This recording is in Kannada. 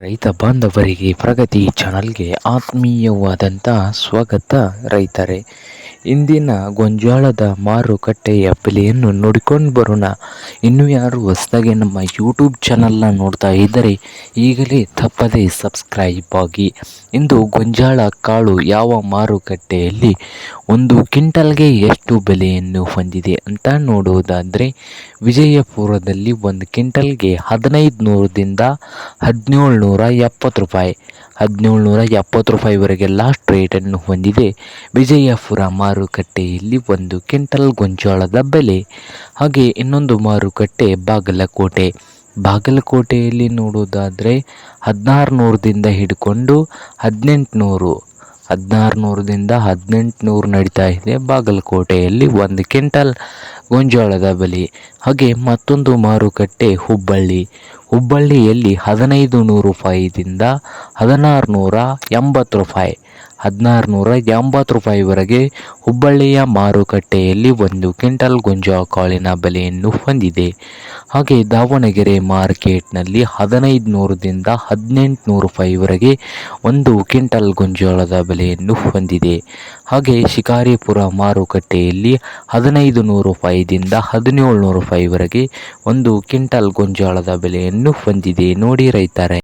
ರೈತ ಬಾಂಧವರಿಗೆ ಪ್ರಗತಿ ಚಾನಲ್ಗೆ ಆತ್ಮೀಯವಾದಂಥ ಸ್ವಾಗತ. ರೈತರೇ, ಇಂದಿನ ಗೊಂಜಾಳದ ಮಾರುಕಟ್ಟೆಯ ಬೆಲೆಯನ್ನು ನೋಡಿಕೊಂಡು ಬರೋಣ. ಇನ್ನು ಯಾರು ಹೊಸದಾಗಿ ನಮ್ಮ ಯೂಟ್ಯೂಬ್ ಚಾನಲ್ನ ನೋಡ್ತಾ ಇದ್ದರೆ ಈಗಲೇ ತಪ್ಪದೇ ಸಬ್ಸ್ಕ್ರೈಬ್ ಆಗಿ. ಇಂದು ಗೊಂಜಾಳ ಕಾಳು ಯಾವ ಮಾರುಕಟ್ಟೆಯಲ್ಲಿ ಒಂದು ಕ್ವಿಂಟಲ್ಗೆ ಎಷ್ಟು ಬೆಲೆಯನ್ನು ಹೊಂದಿದೆ ಅಂತ ನೋಡುವುದಾದರೆ, ವಿಜಯಪುರದಲ್ಲಿ ಒಂದು ಕ್ವಿಂಟಲ್ಗೆ 1500ದಿಂದ 1770 ರೂಪಾಯಿ, 1770 ರೂಪಾಯಿವರೆಗೆ ಲಾಸ್ಟ್ ರೇಟನ್ನು ಹೊಂದಿದೆ ವಿಜಯಪುರ ಮಾರುಕಟ್ಟೆಯಲ್ಲಿ ಒಂದು ಕ್ವಿಂಟಲ್ ಗೊಂಜಾಳದ ಬೆಲೆ. ಹಾಗೆ ಇನ್ನೊಂದು ಮಾರುಕಟ್ಟೆ ಬಾಗಲಕೋಟೆಯಲ್ಲಿ ನೋಡೋದಾದರೆ 1600ದಿಂದ ಹಿಡ್ಕೊಂಡು 1800, 1600ದಿಂದ 1800 ನಡೀತಾ ಇದೆ ಬಾಗಲಕೋಟೆಯಲ್ಲಿ ಒಂದು ಕ್ವಿಂಟಲ್ ಗೊಂಜಾಳದ ಬೆಲೆ. ಹಾಗೆ ಮತ್ತೊಂದು ಮಾರುಕಟ್ಟೆ ಹುಬ್ಬಳ್ಳಿಯಲ್ಲಿ 1500 ರೂಪಾಯಿದಿಂದ 1680 ರೂಪಾಯಿ, 1680 ರೂಪಾಯಿವರೆಗೆ ಹುಬ್ಬಳ್ಳಿಯ ಮಾರುಕಟ್ಟೆಯಲ್ಲಿ ಒಂದು ಕ್ವಿಂಟಲ್ ಗೊಂಜಾಳ ಕಾಳಿನ ಬೆಲೆಯನ್ನು ಹೊಂದಿದೆ. ಹಾಗೆ ದಾವಣಗೆರೆ ಮಾರ್ಕೆಟ್ನಲ್ಲಿ 1500ದಿಂದ 1800 ರೂಪಾಯಿವರೆಗೆ ಒಂದು ಕ್ವಿಂಟಲ್ ಗೊಂಜಾಳದ ಬೆಲೆಯನ್ನು ಹೊಂದಿದೆ. ಹಾಗೆ ಶಿಕಾರಿಪುರ ಮಾರುಕಟ್ಟೆಯಲ್ಲಿ 1500 ರೂಪಾಯಿದಿಂದ 1700 ರೂಪಾಯಿವರೆಗೆ ಒಂದು ಕ್ವಿಂಟಲ್ ಗೊಂಜಾಳದ ಬೆಲೆಯನ್ನು ಹೊಂದಿದೆ. ನೋಡಿ ರೈತರೇ.